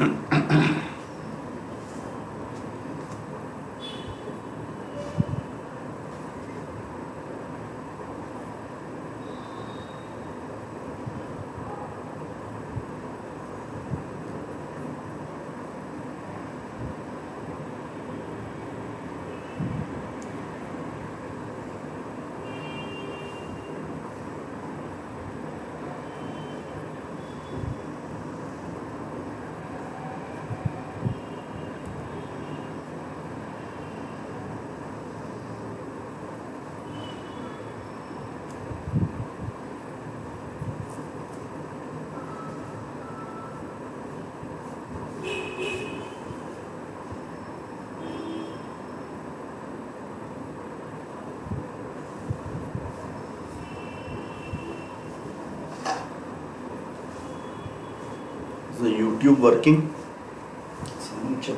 Is the YouTube working? Sound check.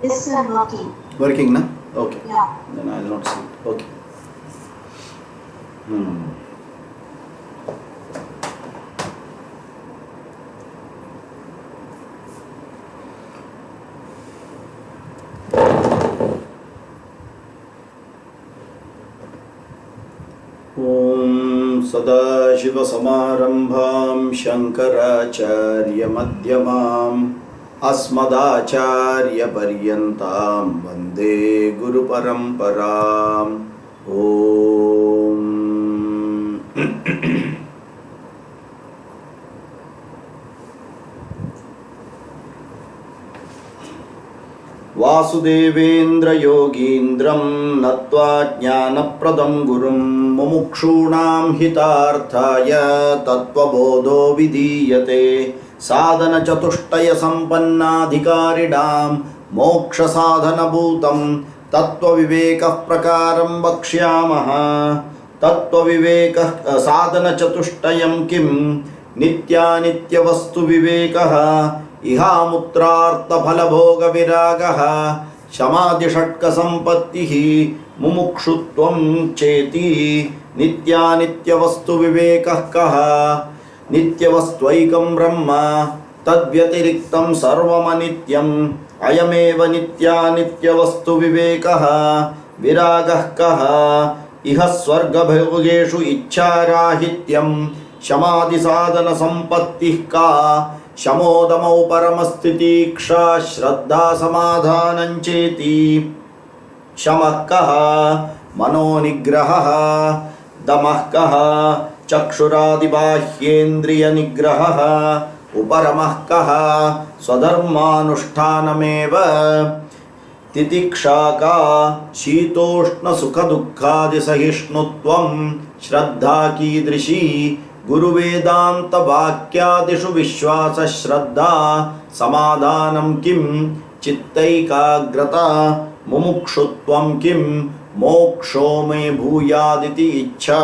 Yes, sir, working. Working, na? Okay. Yeah. Then I will not see it. Okay. ॐ सदाशिवसमारम्भां शङ्कराचार्यमध्यमाम् अस्मदाचार्यपर्यन्तां वन्दे गुरुपरम्पराम्। ॐ वासुदेवेन्द्रयोगीन्द्रं नत्वा ज्ञानप्रदं गुरुं मुमुक्षूणां हितार्थाय तत्त्वबोधो विधीयते। साधनचतुष्टयसम्पन्नाधिकारिणां मोक्षसाधनभूतं तत्त्वविवेकः प्रकारं वक्ष्यामः। तत्त्वविवेकः साधनचतुष्टयं किं नित्यानित्यवस्तुविवेकः इहामुत्रार्थफलभोगविरागः शमादिषट्कसम्पत्तिः मुमुक्षुत्वं चेति। नित्यानित्यवस्तुविवेकः कः? नित्यवस्त्वैकं ब्रह्म तद्व्यतिरिक्तं सर्वमनित्यम् अयमेव नित्यानित्यवस्तुविवेकः। विरागः कः? इह स्वर्गभोगेषु इच्छाराहित्यं शमादिसाधनसम्पत्तिः का? शमोदमौ परमस्थितिक्षा श्रद्धा समाधानं चेति। शमः कः? मनोनिग्रहः। दमः कः? चक्षुरादिबाह्येन्द्रियनिग्रहः। उपरमः कः? स्वधर्मानुष्ठानमेव। तितिक्षा का? शीतोष्णसुखदुःखादिसहिष्णुत्वं। श्रद्धा कीदृशी? गुरुवेदान्तवाक्यादिषु विश्वासश्रद्धा। समाधानं किं? चित्तैकाग्रता। मुमुक्षुत्वं किं? मोक्षो मे भूयादिति इच्छा।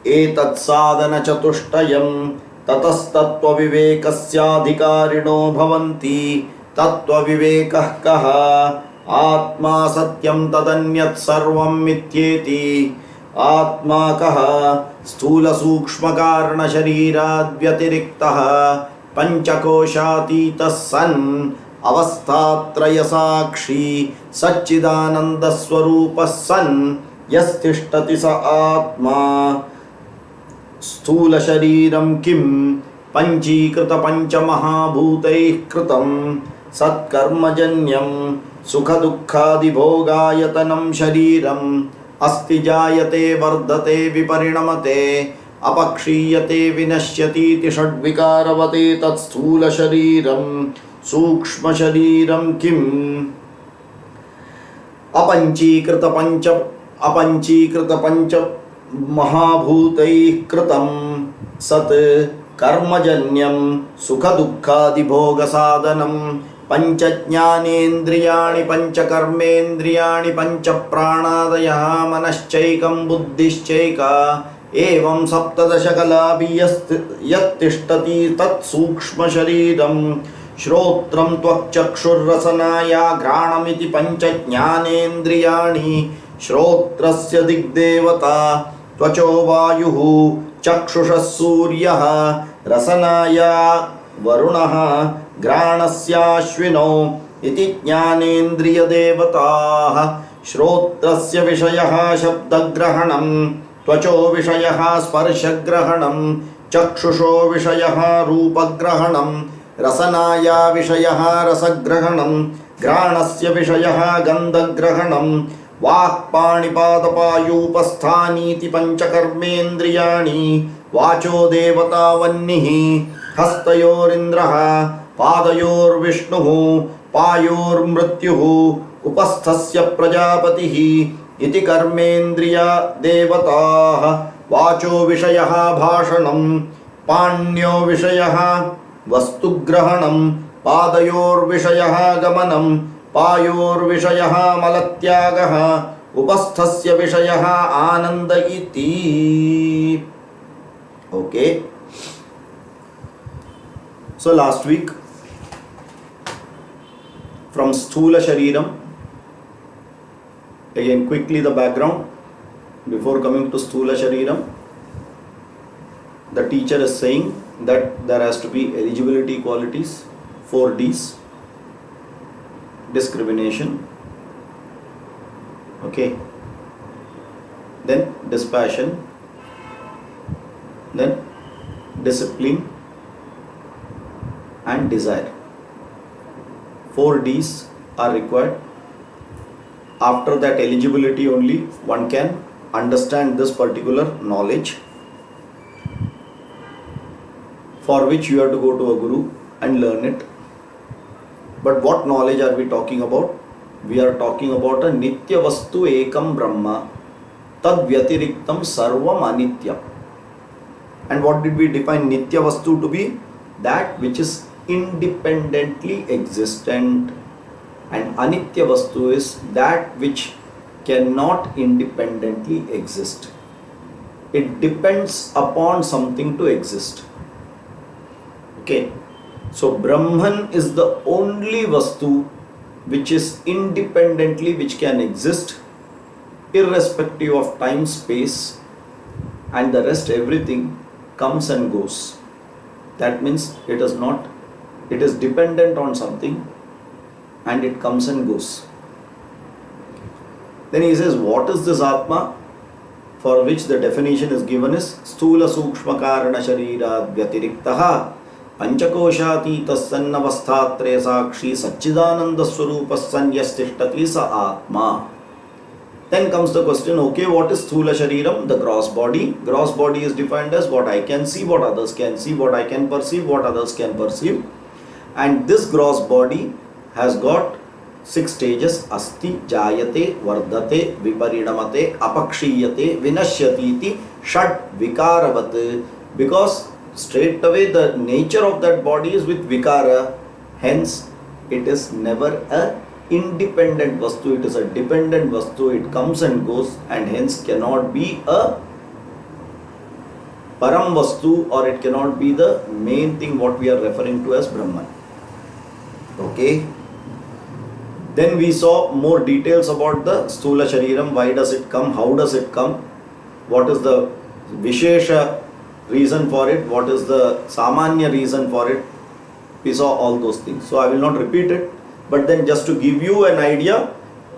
एतत्साधनचतुष्टयं ततस्तत्त्वविवेकस्याधिकारिणो भवन्ति। तत्त्वविवेकः कः? आत्मा सत्यं तदन्यत् सर्वं मिथ्येति। आत्मा कः? स्थूलसूक्ष्मकारणशरीराद्व्यतिरिक्तः पञ्चकोशातीतः सन् अवस्थात्रयसाक्षी सच्चिदानन्दस्वरूपः सन् यस्तिष्ठति स आत्मा। स्थूलशरीरं किं? पञ्चीकृतपञ्चमहाभूतैः कृतं सत्कर्मजन्यं सुखदुःखादिभोगायतनं शरीरम् अस्ति। जायते वर्धते विपरिणमते अपक्षीयते विनश्यतीति षड्विकारवते तत्स्थूलशरीरं। सूक्ष्मशरीरं किम्? अपञ्चीकृतपञ्च महाभूतैः कृतं सत् कर्मजन्यं सुखदुःखादिभोगसाधनं पञ्चज्ञानेन्द्रियाणि पञ्चकर्मेन्द्रियाणि पञ्चप्राणादयः मनश्चैकं बुद्धिश्चैका एवं सप्तदशकलाभिः यत्तिष्ठति तत्सूक्ष्मशरीरं श्रोत्रं त्वक्चक्षुर्रसनाया घ्राणमिति पञ्चज्ञानेन्द्रियाणि श्रोत्रस्य दिग्देवता त्वचो वायुः चक्षुषः सूर्यः रसनाया वरुणः घ्राणस्याश्विनौ इति ज्ञानेन्द्रियदेवताः श्रोत्रस्य विषयः शब्दग्रहणं त्वचो विषयः स्पर्शग्रहणं चक्षुषो विषयः रूपग्रहणं रसनाया विषयः रसग्रहणं घ्राणस्य विषयः गन्धग्रहणं वाक्पाणिपादपायूपस्थानीति पञ्चकर्मेन्द्रियाणि वाचो देवता वह्निः हस्तयोरिन्द्रः पादयोर्विष्णुः पायोर्मृत्युः उपस्थस्य प्रजापतिः इति कर्मेन्द्रिया देवताः वाचो विषयः भाषणं पाण्यो विषयः वस्तुग्रहणं पादयोर्विषयः गमनं पायोर्विषयः मलत्यागः उपस्थस्य विषयः आनंद इति. Okay. So last week from Sthula Shariram, again quickly the background before coming to Sthula Shariram, the teacher is saying that there has to be eligibility qualities, 4 Ds. Discrimination, okay, then dispassion, then discipline and desire. 4 Ds are required. After that eligibility only one can understand this particular knowledge, for which you have to go to a guru and learn it. But what knowledge are we talking about? We are talking about a nitya vastu ekam brahma tad vyatiriktam sarvam anityam. And what did we define nitya vastu to be? That which is independently existent, and anitya vastu is that which cannot independently exist. It depends upon something to exist. Okay. So Brahman is the only vastu which is independently which can exist irrespective of time, space, and the rest everything comes and goes. That means it is dependent on something and it comes and goes. Then he says, what is this Atma? For which the definition is given is Sthula Sukshma Karana Sharira Vyatiriktaha पंचकोशातीतस्सन्नवस्थात्रे साक्षी सच्चिदानंद स्वरूपस्सन्यस्तिष्ठति स आत्मा. Then comes the question, okay, what is Sthula Shariram? The gross body. Gross body is defined as what I can see, what others can see, what I can perceive, what others can perceive. And this gross body has got 6 stages. Asti, Jayate, Vardate, Viparinamate, Apakshiyate, Vinashyati iti Shad Vikaravat. Because straight away the nature of that body is with vikara, hence it is never a independent vastu, it is a dependent vastu, it comes and goes, and hence cannot be a param vastu, or it cannot be the main thing what we are referring to as Brahman. Okay. Then we saw more details about the Sthula Shariram. Why does it come? How does it come? What is the Vishesha reason for it? What is the Samanya reason for it? We saw all those things. So I will not repeat it. But then just to give you an idea,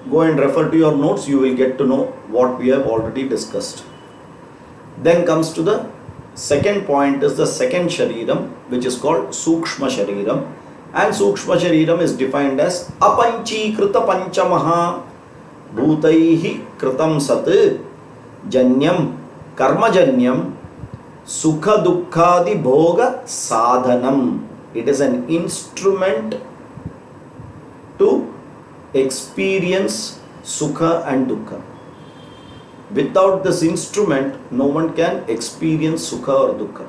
go and refer to your notes. You will get to know what we have already discussed. Then comes to the second point, is the second Shariram, which is called Sukshma Shariram. And Sukshma Shariram is defined as Apanchikrita Panchamaha Bhutaihi Kritam Sat Janyam Karmajanyam Sukha Dukkhadi Bhoga Sadhanam. It is an instrument to experience Sukha and Dukkha. Without this instrument, no one can experience Sukha or Dukkha.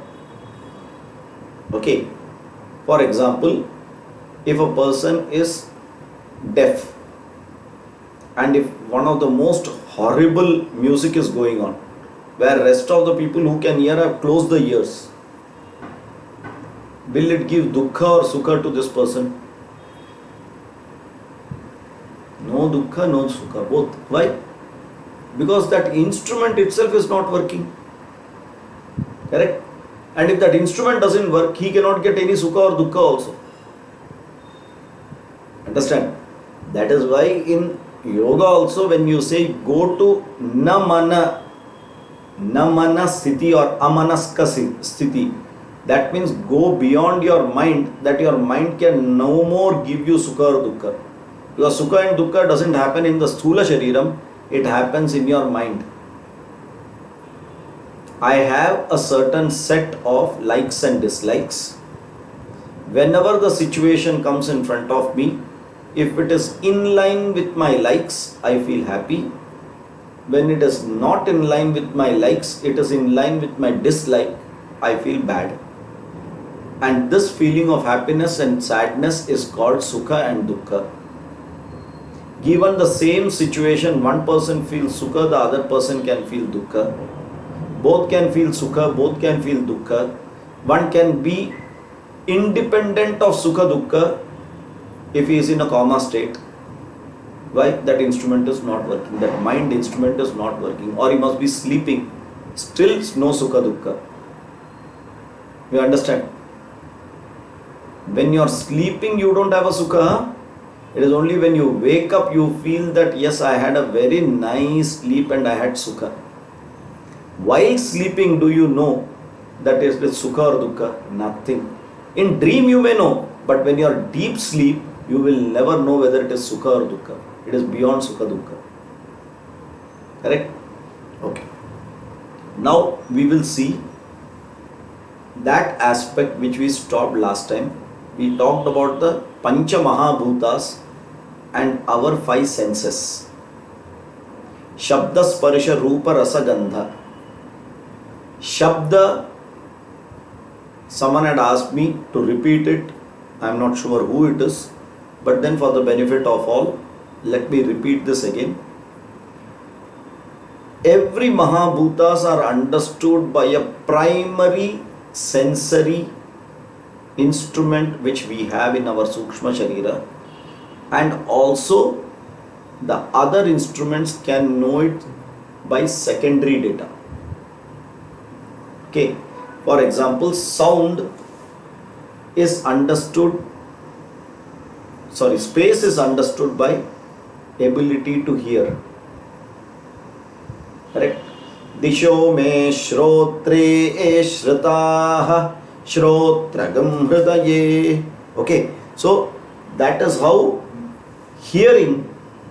Okay, for example, if a person is deaf and if one of the most horrible music is going on, where rest of the people who can hear have closed the ears, will it give dukkha or sukha to this person? No dukkha, no sukha, both. Why? Because that instrument itself is not working. Correct? And if that instrument doesn't work, he cannot get any sukha or dukkha also. Understand? That is why in yoga also, when you say go to namana sthiti or amanaska sthiti, that means go beyond your mind, that your mind can no more give you sukha or dukkha. Because sukha and dukkha doesn't happen in the sthula shariram, it happens in your mind. I have a certain set of likes and dislikes. Whenever the situation comes in front of me, if it is in line with my likes, I feel happy. When it is not in line with my likes, it is in line with my dislike, I feel bad. And this feeling of happiness and sadness is called sukha and dukkha. Given the same situation, one person feels sukha, the other person can feel dukkha. Both can feel sukha, both can feel dukkha. One can be independent of sukha dukkha if he is in a coma state. Why? That instrument is not working, that mind instrument is not working, or he must be sleeping, still no sukha dukkha. You understand? When you are sleeping, you don't have a sukha. It is only when you wake up you feel that yes, I had a very nice sleep and I had sukha. While sleeping, do you know that is with sukha or dukkha? Nothing. In dream you may know, but when you are deep sleep, you will never know whether it is sukha or dukkha. It is beyond sukha dukkha. Correct? Okay. Now we will see that aspect which we stopped last time. We talked about the Pancha Mahabhutas and our five senses. Shabda, Sparsha, Rupa, Rasa, Gandha. Shabda, someone had asked me to repeat it. I am not sure who it is, but then for the benefit of all, let me repeat this again. Every Mahabhutas are understood by a primary sensory instrument which we have in our Sukshma Sharira, and also the other instruments can know it by secondary data. Okay, for example, sound is understood, space is understood by ability to hear. Correct? Disho me shrotre shritaha shrotragam hridaye. Okay, so that is how hearing,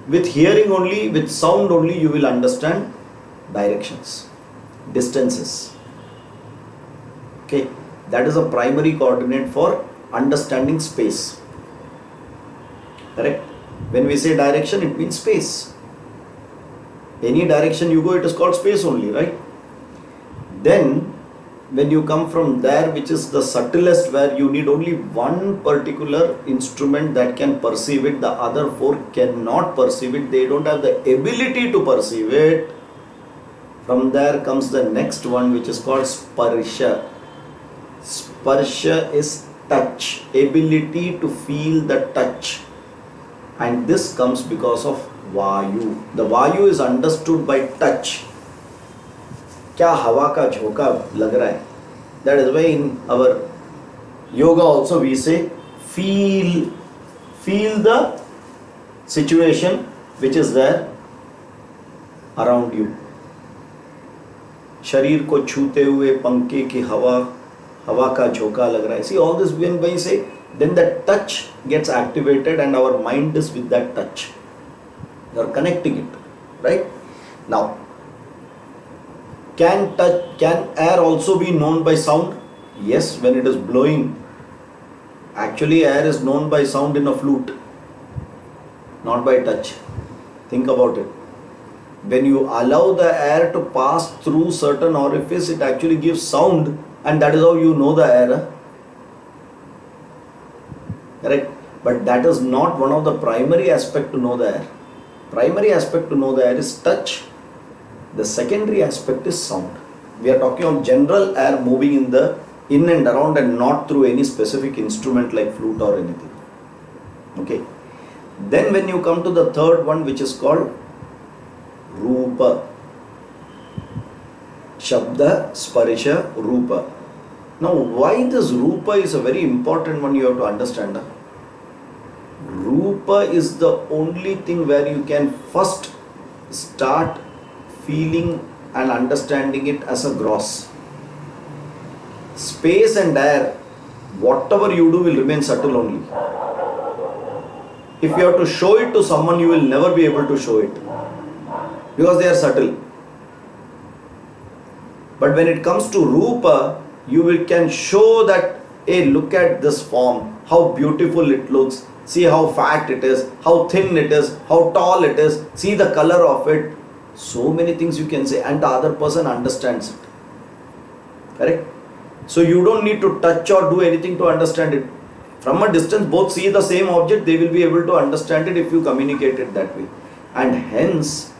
with hearing only, with sound only, you will understand directions, distances. Okay, that is a primary coordinate for understanding space. Correct? When we say direction, it means space. Any direction you go, it is called space only, right? Then, when you come from there, which is the subtlest, where you need only one particular instrument that can perceive it, the other four cannot perceive it, they don't have the ability to perceive it. From there comes the next one, which is called Sparsha. Sparsha is touch, ability to feel the touch. And this comes because of Vayu. The Vayu is understood by touch. क्या हवा का झोंका लग रहा है? That is why in our yoga also we say feel the situation which is there around you. शरीर को छूते हुए पंखे की हवा का झोंका लग रहा है. See all this when we say, then that touch gets activated and our mind is with that touch. You are connecting it, right? Now, can air also be known by sound? Yes, when it is blowing. Actually, air is known by sound in a flute, not by touch. Think about it. When you allow the air to pass through certain orifice, it actually gives sound, and that is how you know the air. Correct? But that is not one of the primary aspect to know the air. Primary aspect to know the air is touch. The secondary aspect is sound. We are talking of general air moving in and around and not through any specific instrument like flute or anything. Okay. Then when you come to the third one, which is called Rupa. Shabda, Sparisha, Rupa. Now why this Rupa is a very important one you have to understand. Rupa is the only thing where you can first start feeling and understanding it as a gross. Space and air, whatever you do will remain subtle only. If you have to show it to someone, you will never be able to show it because they are subtle. But when it comes to Rupa, you can show that, hey, look at this form, how beautiful it looks, see how fat it is, how thin it is, how tall it is, see the color of it. So many things you can say, and the other person understands it. Correct? So you don't need to touch or do anything to understand it. From a distance, both see the same object, they will be able to understand it if you communicate it that way. And hence,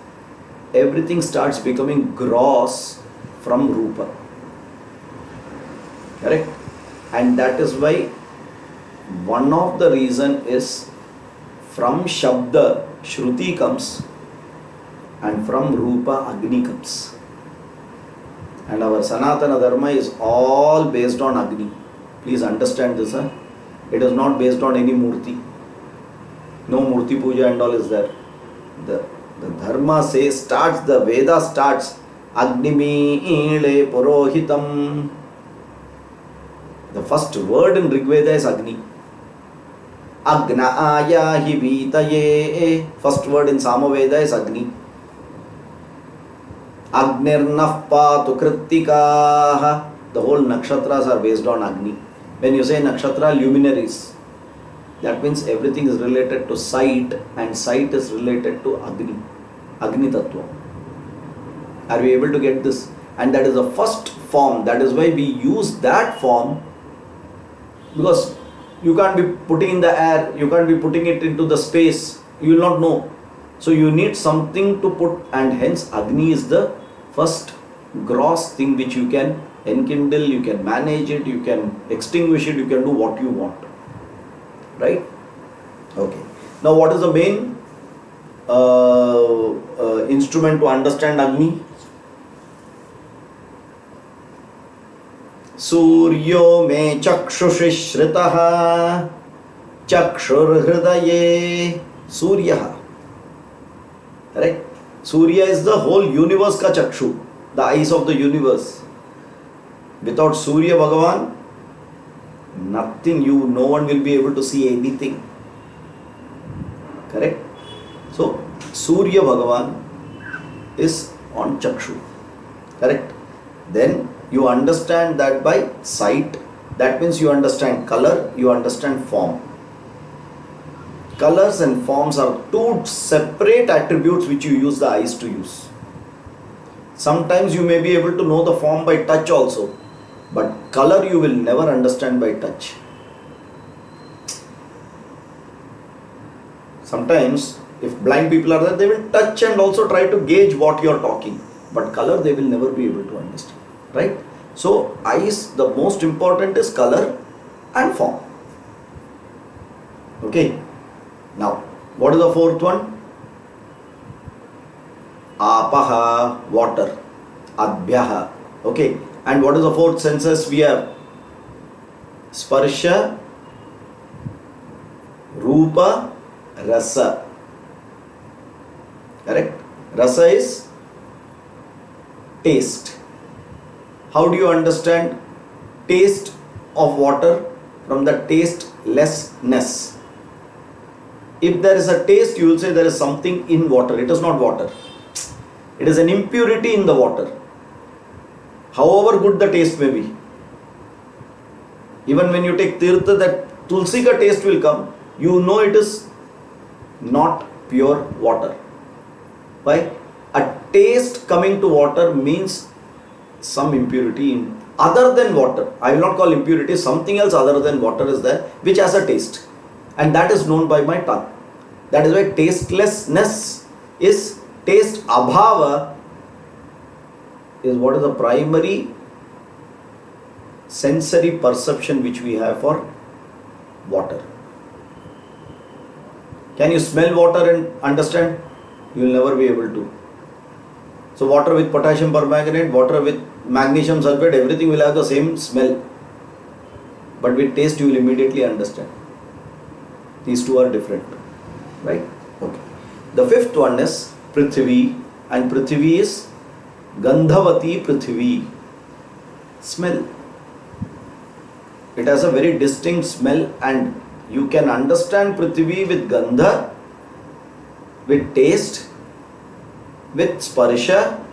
everything starts becoming gross from Rupa. Correct? And that is why one of the reason is from Shabda, Shruti comes, and from Rupa, Agni comes. And our Sanatana Dharma is all based on Agni. Please understand this. It is not based on any Murti. No Murti Puja and all is there. The Dharma says, the Veda starts, Agnimile Purohitam. The first word in Rig Veda is Agni. Agna Aya Hivitaye. First word in Samaveda is Agni. Agnirnah Patu Krittikaha. The whole nakshatras are based on Agni. When you say nakshatra, luminaries, that means everything is related to sight, and sight is related to Agni. Agni Tattva. Are we able to get this? And that is the first form. That is why we use that form, because you can't be putting in the air, you can't be putting it into the space, you will not know. So you need something to put, and hence Agni is the first gross thing which you can enkindle, you can manage it, you can extinguish it, you can do what you want. Right? Okay. Now what is the main instrument to understand Agni? Suryo me chakshushi shritaha chakshur hridaye suryaha. Correct? Surya is the whole universe ka chakshu, the eyes of the universe. Without Surya Bhagavan, nothing, no one will be able to see anything. Correct? So, Surya Bhagavan is on chakshu. Correct? Then you understand that by sight. That means you understand color, you understand form. Colors and forms are two separate attributes which you use the eyes to use. Sometimes you may be able to know the form by touch also, but color you will never understand by touch. Sometimes if blind people are there, they will touch and also try to gauge what you are talking, but color they will never be able to understand. Right? So eyes, the most important is color and form. Okay. Now, what is the fourth one? Apaha, water. Adbhyaha. Okay. And what is the fourth senses we have? Sparsha, Rupa, Rasa. Correct? Rasa is taste. How do you understand taste of water from the tastelessness? If there is a taste, you will say there is something in water. It is not water. It is an impurity in the water. However good the taste may be. Even when you take tirtha, that tulsi ka taste will come. You know it is not pure water. Why? A taste coming to water means some impurity in other than water. I will not call impurity, something else other than water is there which has a taste. and that is known by my tongue. That is why tastelessness is taste abhava is what is the primary sensory perception which we have for water. Can you smell water and understand? You will never be able to. So water with potassium permanganate, water with magnesium sulfate, everything will have the same smell. But with taste you will immediately understand. These two are different. Right? Okay. The fifth one is Prithvi, and Prithvi is Gandhavati Prithvi. Smell. It has a very distinct smell, and you can understand Prithvi with Gandha, with taste, with Sparsha,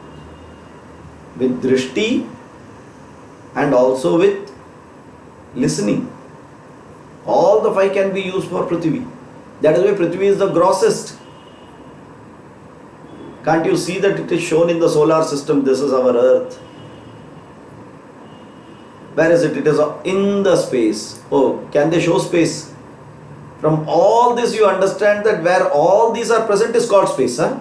with Drishti, and also with listening. All the five can be used for Prithvi. That is why Prithvi is the grossest. Can't you see that it is shown in the solar system? This is our earth. Where is it? It is in the space. Oh, can they show space? From all this you understand that where all these are present is called space. Huh?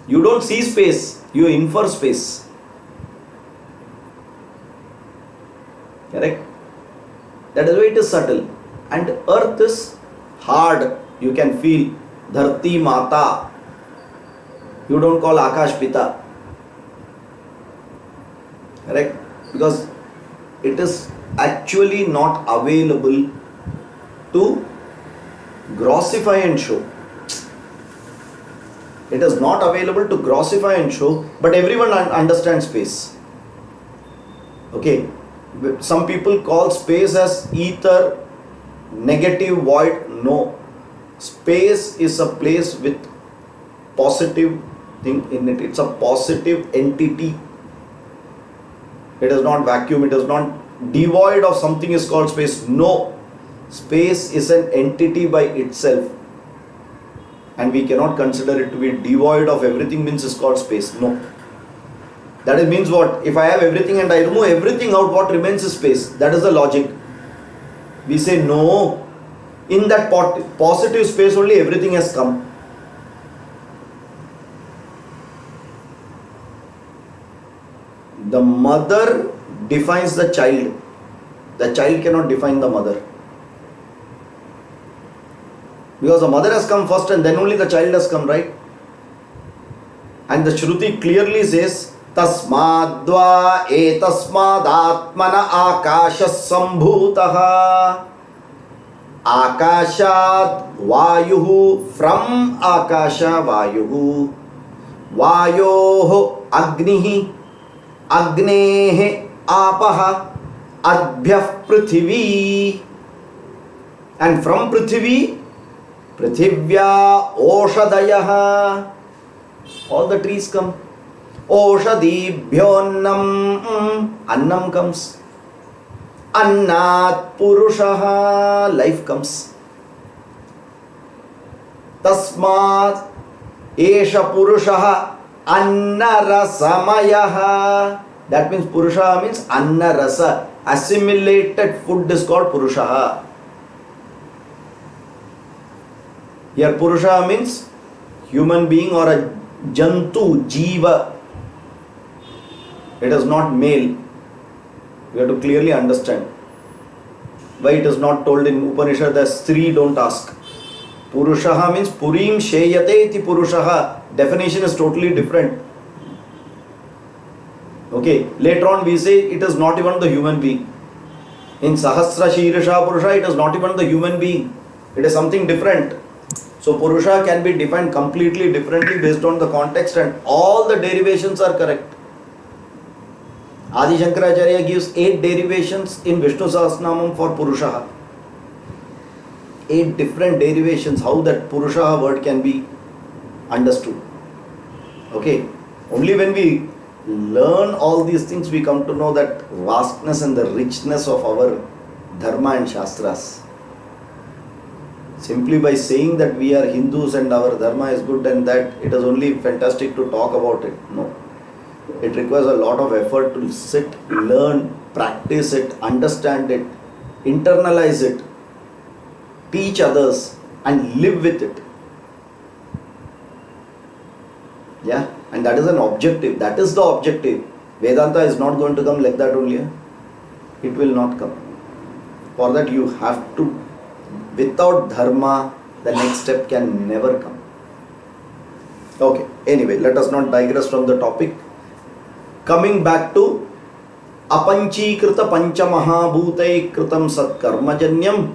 You don't see space, you infer space. Correct? That is why it is subtle. And earth is hard. You can feel. Dharti Mata. You don't call Akash Pita. Correct? Because it is actually not available to grossify and show. It is not available to grossify and show, but everyone understands space. Okay? Some people call space as ether, negative, void. No. Space is a place with positive thing in it. It's a positive entity. It is not vacuum. It is not devoid of something is called space. No. Space is an entity by itself. And we cannot consider it to be devoid of everything means it's called space. No. That means what? If I have everything and I remove everything out, what remains is space. That is the logic. We say no. In that positive space only everything has come. The mother defines the child. The child cannot define the mother. Because the mother has come first and then only the child has come, right? And the Shruti clearly says, Tasmadva etasmadatmana akashas sambhutaha. Akashat vayuhu, from akasha vayuhu. Vayoho agnihi, agnehe apaha, adbhyah prithvi. And from Prithvi, Prithivya oshadayaha. All the trees come. Oshadibhyonnam, annam comes. Annat purushaha, life comes. Tasmat esha purushaha annarasamayaha. That means purushaha means annarasa. Assimilated food is called purushaha. Here purushaha means human being or a jantu, jiva. It is not male. We have to clearly understand why it is not told in Upanishad as Stri, don't ask. Purushaha means Purim Sheyate iti Purushaha. Definition is totally different. Okay, later on we say it is not even the human being. In Sahasra Shirsha Purusha, it is not even the human being. It is something different. So Purusha can be defined completely differently based on the context, and all the derivations are correct. Adi Shankaracharya gives 8 derivations in Vishnu Sahasranamam for Purushaha. 8 different derivations, how that Purushaha word can be understood. Okay, only when we learn all these things we come to know that vastness and the richness of our Dharma and Shastras. Simply by saying that we are Hindus and our Dharma is good and that it is only fantastic to talk about it. No. It requires a lot of effort to sit, learn, practice it, understand it, internalize it. teach others and live with it. Yeah, and that is an objective. That is the objective. Vedanta is not going to come like that only. It will not come. For that you have to, without dharma, the next step can never come. Okay, anyway, let us not digress from the topic. Coming back to apanchikrita panchamahabhutai kritam satkarmajanyam.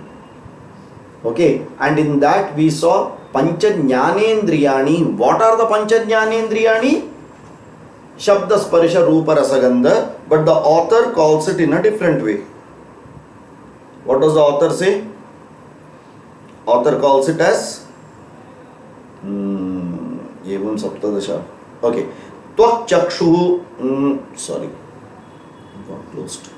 Okay, and in that we saw panchajnanendriyani. What are the panchajnanendriyani? Shabda, Sparsha, Rupa, Rasagandha. But the author calls it in a different way. What does the author say? Author calls it as Evam Saptadasha. Okay. Tvak Chakshu. Sorry. Got closed.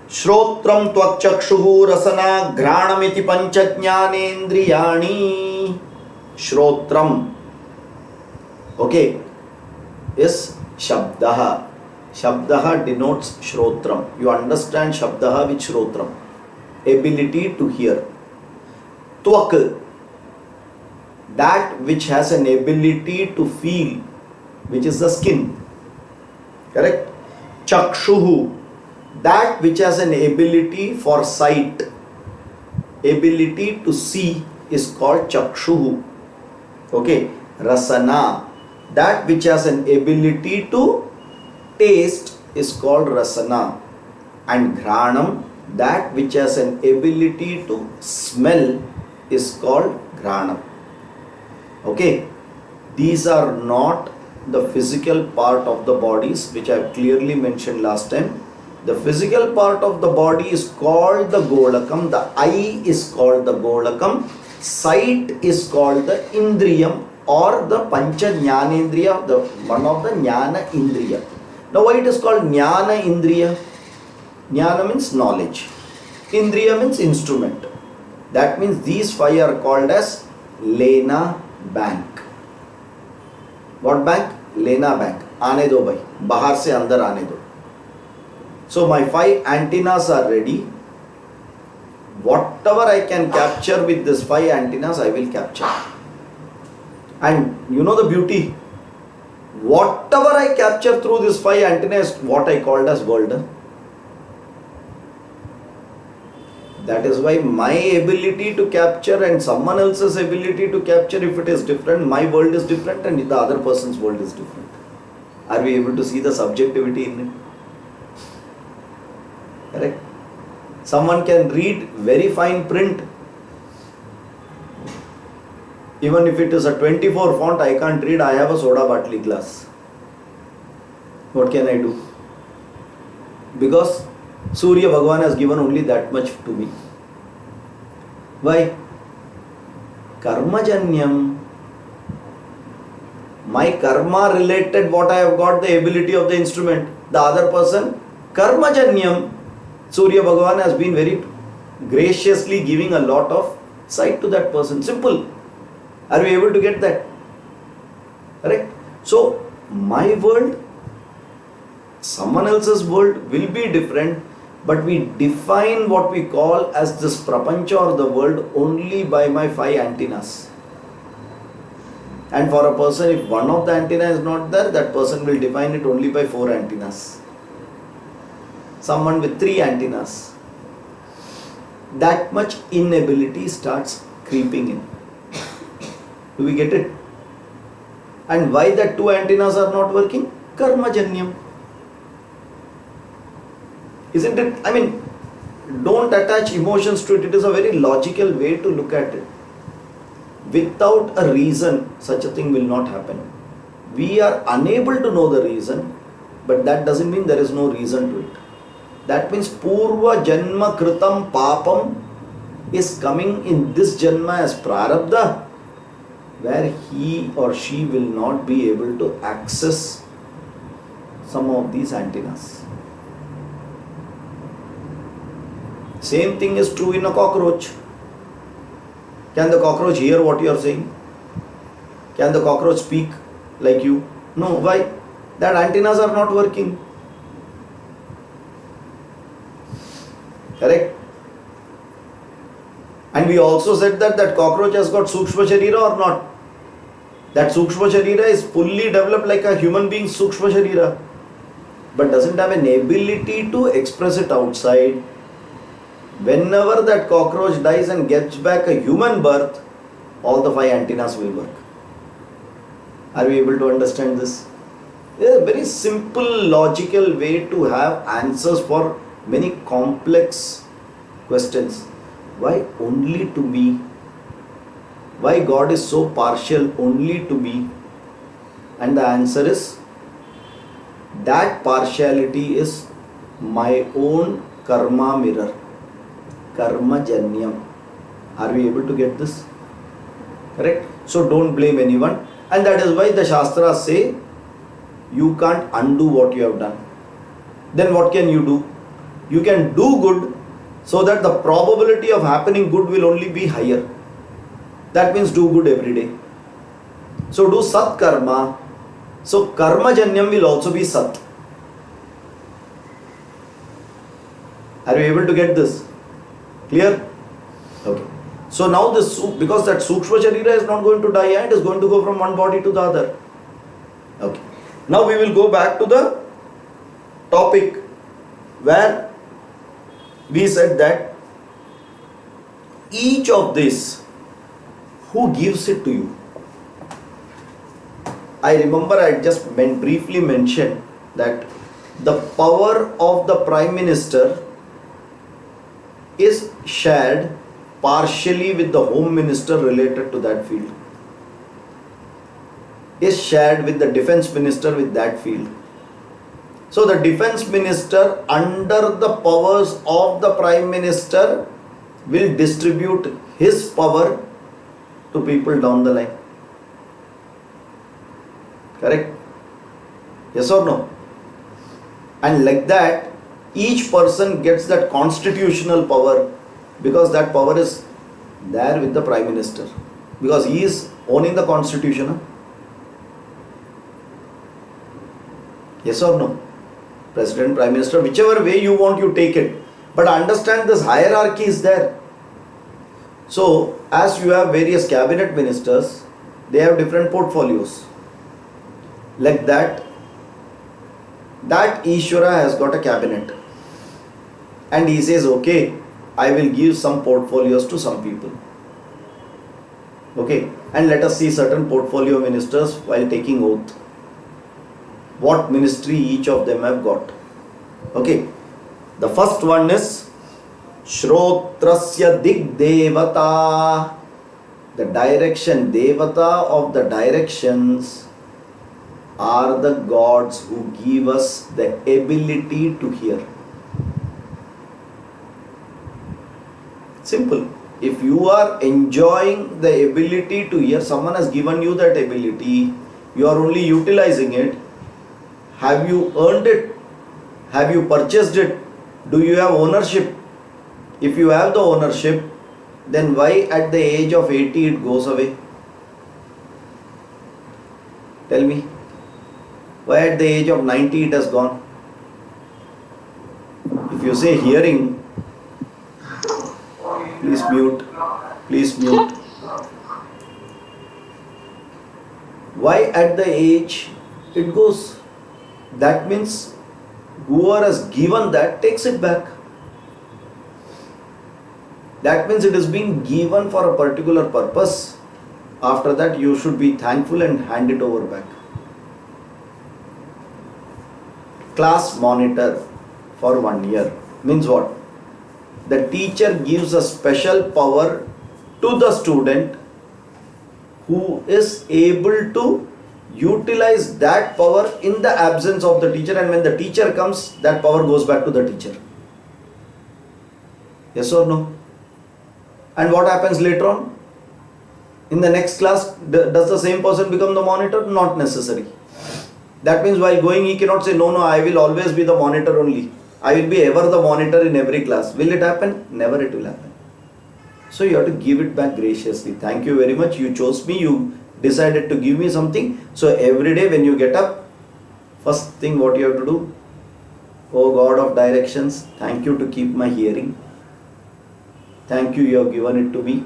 Shrotram Tvak Chakshu Rasana Granamiti Panchajnanendriyani. Shrotram. Okay. Yes. Shabdaha. Shabdaha denotes Shrotram. You understand Shabdaha with Shrotram. Ability to hear. Tvak. That which has an ability to feel, which is the skin. Correct? Chakshuhu. That which has an ability for sight. Ability to see is called Chakshuhu. Okay. Rasana. That which has an ability to taste is called Rasana. And Granam. That which has an ability to smell is called Granam. Okay, these are not the physical part of the bodies, which I have clearly mentioned last time. The physical part of the body is called the Golakam, the eye is called the Golakam, sight is called the Indriyam or the Pancha Jnanendriya, the one of the Jnana Indriya. Now why it is called Jnana Indriya? Jnana means knowledge, Indriya means instrument. That means these five are called as Lena bank. What bank? लेना bank. आने दो भाई, बाहर से अंदर आने दो. So my 5 antennas are ready. Whatever I can capture with this 5 antennas, I will capture. And you know the beauty? Whatever I capture through this 5 antennas, what I called as world. That is why my ability to capture and someone else's ability to capture, if it is different, my world is different and the other person's world is different. Are we able to see the subjectivity in it? Correct? Someone can read very fine print. Even if it is a 24 font, I can't read. I have a soda Bartley glass. What can I do? Because Surya Bhagavan has given only that much to me. Why? Karmajanyam. My karma related what I have got, the ability of the instrument. The other person, Karmajanyam. Surya Bhagavan has been very graciously giving a lot of sight to that person. Simple. Are we able to get that? Correct? So, my world, someone else's world will be different, but we define what we call as this prapancha or the world only by my 5 antennas. And for a person, if one of the antenna is not there, that person will define it only by 4 antennas. Someone with 3 antennas. That much inability starts creeping in. Do we get it? And why that 2 antennas are not working? Karmajanyam. Isn't it? I mean, don't attach emotions to it. It is a very logical way to look at it. Without a reason, such a thing will not happen. We are unable to know the reason, but that doesn't mean there is no reason to it. That means Purva Janma Kritam Papam is coming in this Janma as Prarabdha, where he or she will not be able to access some of these antennas. Same thing is true in a cockroach. Can the cockroach hear what you are saying? Can the cockroach speak like you? No. Why? That antennas are not working. Correct? And we also said that that cockroach has got Sukshma Sharira or not. That Sukshma Sharira is fully developed like a human being's Sukshma Sharira, but doesn't have an ability to express it outside. Whenever that cockroach dies and gets back a human birth, all the 5 antennas will work. Are we able to understand this? It is a very simple, logical way to have answers for many complex questions. Why only to me? Why God is so partial only to me? And the answer is, that partiality is my own karma mirror, karma janyam. Are we able to get this? Correct? So don't blame anyone. And that is why the Shastras say, you can't undo what you have done. Then what can you do? You can do good, so that the probability of happening good will only be higher. That means do good every day. So do sat karma. So karma janyam will also be sat. Are you able to get this? Clear? Okay. So now this, because that Sukshma Sharira is not going to die, it is going to go from one body to the other. Okay. Now we will go back to the topic where we said that each of this, who gives it to you? I remember I just briefly mentioned that the power of the Prime Minister is shared partially with the Home Minister related to that field, is shared with the Defense Minister with that field. So the Defense Minister, under the powers of the Prime Minister, will distribute his power to people down the line. Correct? Yes or no? And like that, each person gets that constitutional power, because that power is there with the Prime Minister, because he is owning the constitution. Huh? Yes or no? President, Prime Minister, whichever way you want, you take it. But understand, this hierarchy is there. So, as you have various cabinet ministers, they have different portfolios. Like that Ishvara has got a cabinet. And he says, okay, I will give some portfolios to some people. Okay, and let us see certain portfolio ministers while taking oath. What ministry each of them have got. Okay, the first one is Shrotrasya Dig Devata. The direction, Devata of the directions are the gods who give us the ability to hear. Simple. If you are enjoying the ability to hear, someone has given you that ability, you are only utilizing it. Have you earned it? Have you purchased it? Do you have ownership? If you have the ownership, then why at the age of 80 it goes away? Tell me. Why at the age of 90 it has gone? If you say hearing, please mute. Please mute. Why at the age it goes? That means whoever has given that takes it back. That means it is being given for a particular purpose. After that, you should be thankful and hand it over back. Class monitor for 1 year means what? The teacher gives a special power to the student who is able to utilize that power in the absence of the teacher, and when the teacher comes, that power goes back to the teacher. Yes or no? And what happens later on? In the next class, does the same person become the monitor? Not necessary. That means while going, he cannot say, no, I will always be the monitor only. I will be ever the monitor in every class. Will it happen? Never it will happen. So you have to give it back graciously. Thank you very much. You chose me. You decided to give me something. So every day when you get up, first thing what you have to do, oh God of directions, thank you to keep my hearing. Thank you, you have given it to me.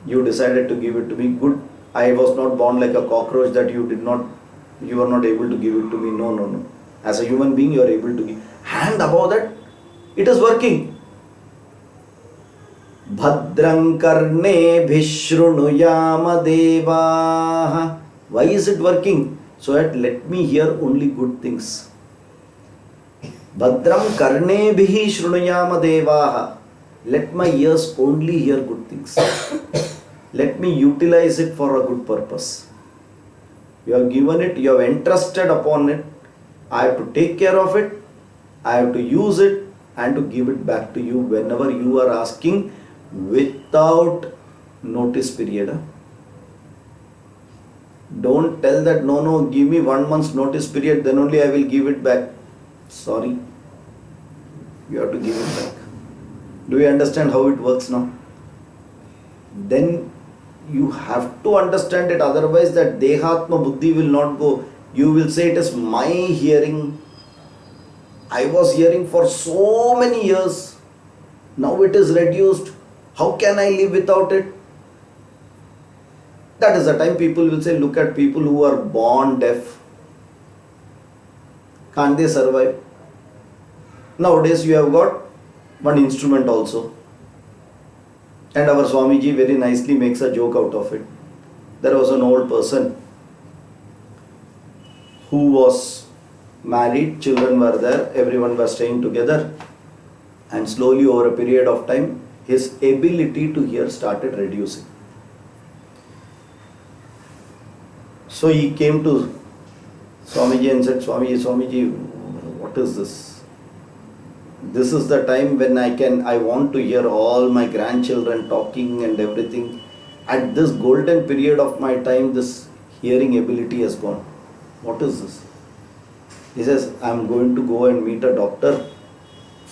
You decided to give it to me. Good. I was not born like a cockroach that you are not able to give it to me. No, no, no. As a human being, you are able to give. And above that, it is working. Bhadrang karne bhishrunuyama devaha. Why is it working? So that let me hear only good things. Bhadram karne bhihi shrunuyama devaha. Let my ears only hear good things. Let me utilize it for a good purpose. You have given it, you have entrusted upon it. I have to take care of it. I have to use it and to give it back to you whenever you are asking without notice period. Don't tell that no, give me 1 month's notice period, then only I will give it back. Sorry. You have to give it back. Do you understand how it works now? Then you have to understand it, otherwise that Dehatma Buddhi will not go. You will say it is my hearing. I was hearing for so many years. Now it is reduced. How can I live without it? That is the time people will say, look at people who are born deaf. Can't they survive? Nowadays you have got one instrument also. And our Swamiji very nicely makes a joke out of it. There was an old person who was married, children were there, everyone was staying together, and slowly over a period of time, his ability to hear started reducing. So he came to Swamiji and said, Swamiji, what is this? This is the time when I want to hear all my grandchildren talking and everything. At this golden period of my time, this hearing ability has gone. What is this? He says, I am going to go and meet a doctor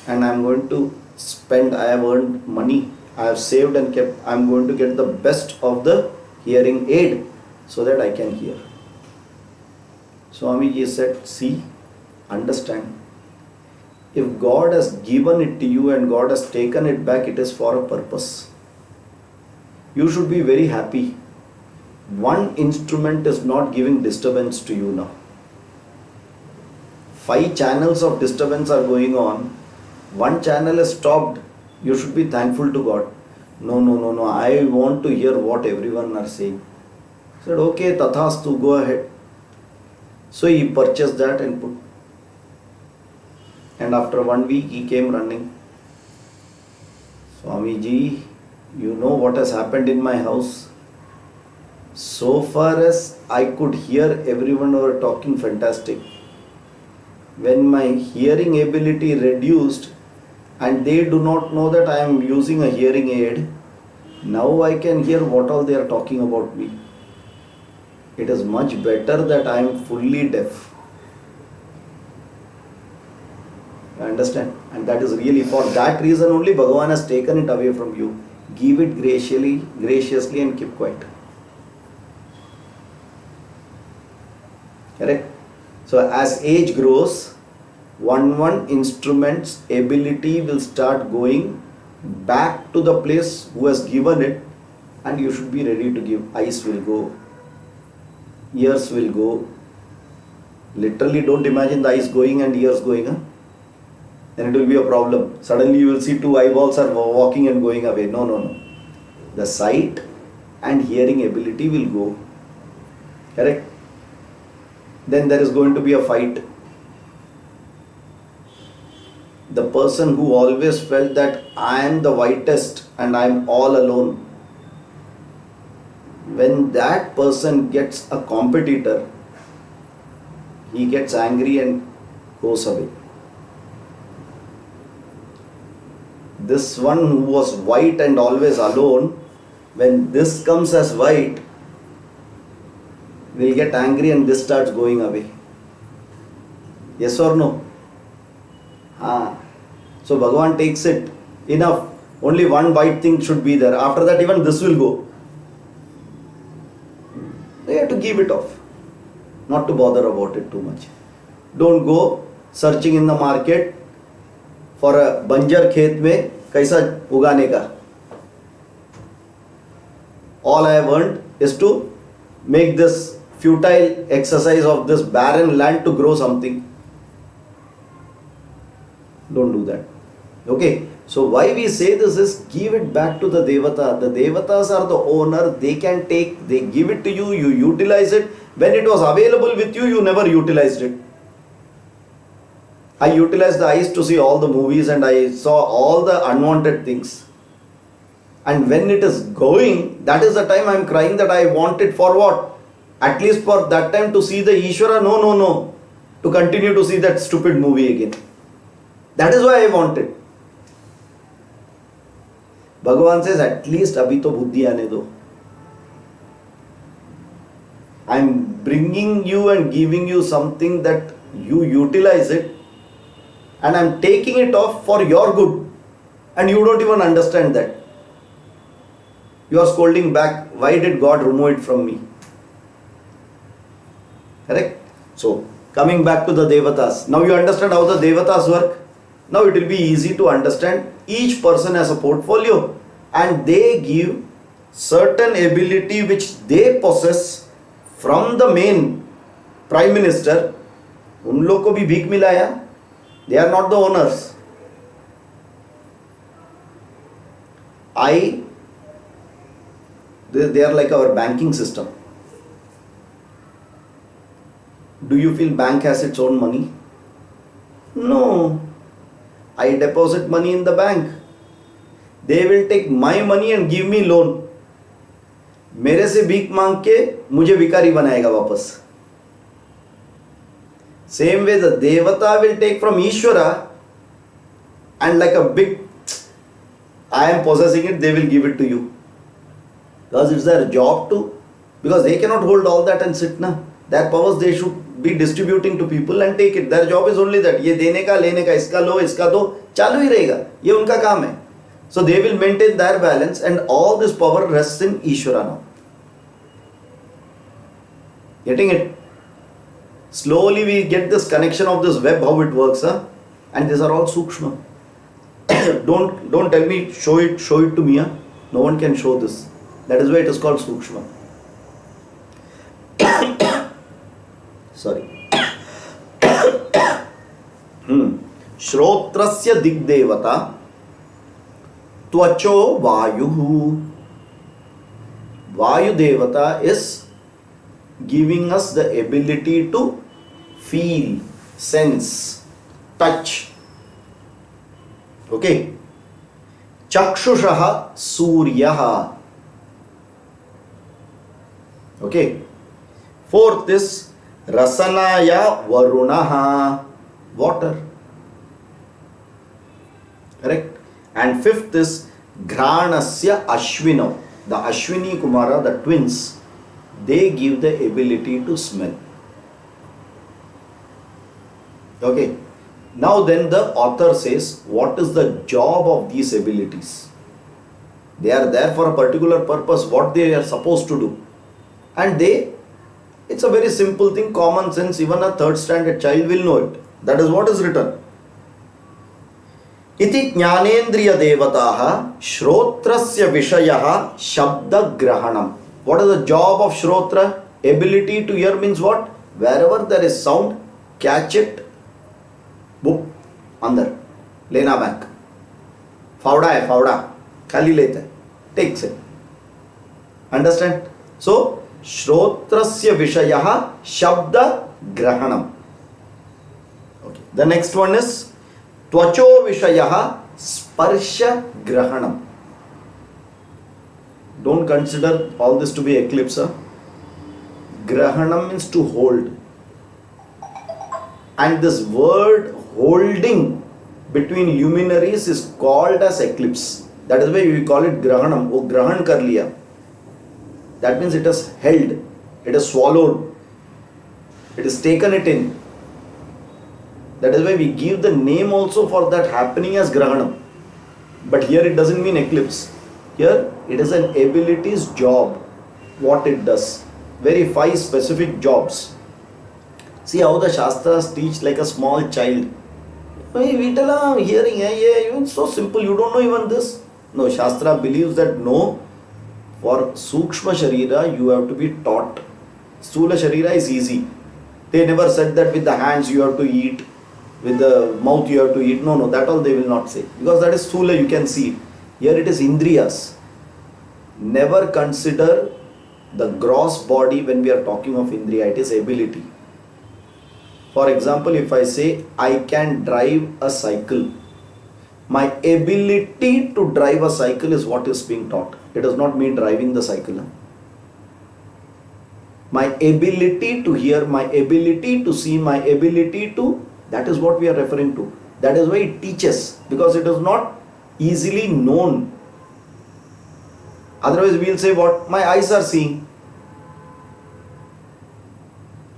and I am going to spend, I have earned money, I have saved and kept, I am going to get the best of the hearing aid so that I can hear. Swamiji said, see, understand. If God has given it to you and God has taken it back, it is for a purpose. You should be very happy. One instrument is not giving disturbance to you now. 5 channels of disturbance are going on. One channel is stopped. You should be thankful to God. No. I want to hear what everyone are saying. He said, okay, tathastu, go ahead. So he purchased that and put. And after 1 week, he came running. Swamiji, you know what has happened in my house? So far as I could hear, everyone were talking fantastic. When my hearing ability reduced and they do not know that I am using a hearing aid, now I can hear what all they are talking about me. It is much better that I am fully deaf. I understand? And that is really for that reason only Bhagavan has taken it away from you. Give it graciously and keep quiet. Correct? So as age grows, one instrument's ability will start going back to the place who has given it, and you should be ready to give. Eyes will go, ears will go. Literally don't imagine the eyes going and ears going. Then it will be a problem. Suddenly you will see 2 eyeballs are walking and going away. No. The sight and hearing ability will go. Correct? Then there is going to be a fight. The person who always felt that I am the whitest and I am all alone, when that person gets a competitor, he gets angry and goes away. This one who was white and always alone, when this comes as white, will get angry and this starts going away. Yes or no? So Bhagavan takes it. Enough. Only one white thing should be there. After that even this will go. They have to give it off. Not to bother about it too much. Don't go searching in the market for a banjar khet में कैसा उगाने का. all I have earned is to make this futile exercise of this barren land to grow something. Don't do that. Okay. So why we say this is give it back to the Devata. The Devatas are the owner. They can take, they give it to you, you utilize it. When it was available with you, you never utilized it. I utilized the eyes to see all the movies and I saw all the unwanted things. And when it is going, that is the time I am crying that I want it for what? At least for that time to see the Ishvara. No. To continue to see that stupid movie again. That is why I want it. Bhagavan says, at least abhi to buddhi aane do. I am bringing you and giving you something that you utilize it, and I am taking it off for your good, and you don't even understand that. You are scolding back, why did God remove it from me? Correct? So, coming back to the Devatas. Now you understand how the Devatas work. Now it will be easy to understand. Each person has a portfolio and they give certain ability which they possess from the main Prime Minister. उन लोग को भी भीख मिलाया. They are not the owners. They are like our banking system. Do you feel bank has its own money? No. I deposit money in the bank. They will take my money and give me loan. मेरे से भीख मांग के मुझे भिखारी बनाएगा वापस. Same way the Devata will take from Ishvara and like a big, I am possessing it, they will give it to you. Because it's their job to, because they cannot hold all that and sit na. Their powers they should be distributing to people and take it. Their job is only that. ये देने का, लेने का, इसका लो, इसका दो, चालू ही रहेगा. ये उनका काम है. So they will maintain their balance and all this power rests in Ishvara now. Getting it? Slowly we get this connection of this web, how it works, huh? And these are all sukshma. Don't tell me, show it to me, huh? No one can show this. That is why it is called sukshma. Sorry. Shrotrasya digdevata tvacho vayuhu. Vayu devata is giving us the ability to feel, sense, touch. Okay. Chakshushaha suryaha. Okay. Fourth is rasanaya varunaha. Water. Correct. And fifth is Granasya Ashwino. The Ashwini Kumara, the twins, they give the ability to smell. Okay. Now then the author says, what is the job of these abilities? They are there for a particular purpose, what they are supposed to do. And it's a very simple thing, common sense, even a third standard child will know it. That is what is written. Iti jnanendriya devataha shrotrasya vishayaha shabda grahanam. What is the job of shrotra? Ability to hear means what? Wherever there is sound, catch it. Boop, andar, lena back. Fauda hai, fauda. Khali leta hai. Takes it. Understand? So, shrotrasya vishayaha shabda grahanam. Okay. The next one is tvacho vishayaha sparsha grahanam. Don't consider all this to be eclipse. Grahanam means to hold. And this word holding between luminaries is called as eclipse. That is why we call it grahanam. Oh, grahan kar liya. That means it has held, it has swallowed, it has taken it in. That is why we give the name also for that happening as grahanam. But here it doesn't mean eclipse. Here it is an ability's job, what it does. Very 5 specific jobs. See how the Shastras teach like a small child. Hey, we tell him, hearing, it's so simple, you don't know even this. No, Shastra believes that no, For Sukshma Sharira, you have to be taught. Sthula Sharira is easy. They never said that with the hands you have to eat, with the mouth you have to eat. No, no, that all they will not say. Because that is Sthula, you can see it. Here it is Indriyas. Never consider the gross body when we are talking of Indriya. It is ability. For example, if I say I can drive a cycle, my ability to drive a cycle is what is being taught. It is not me driving the cycle. My ability to hear, my ability to see, my ability to, that is what we are referring to. That is why it teaches, because it is not easily known. Otherwise we will say what? My eyes are seeing.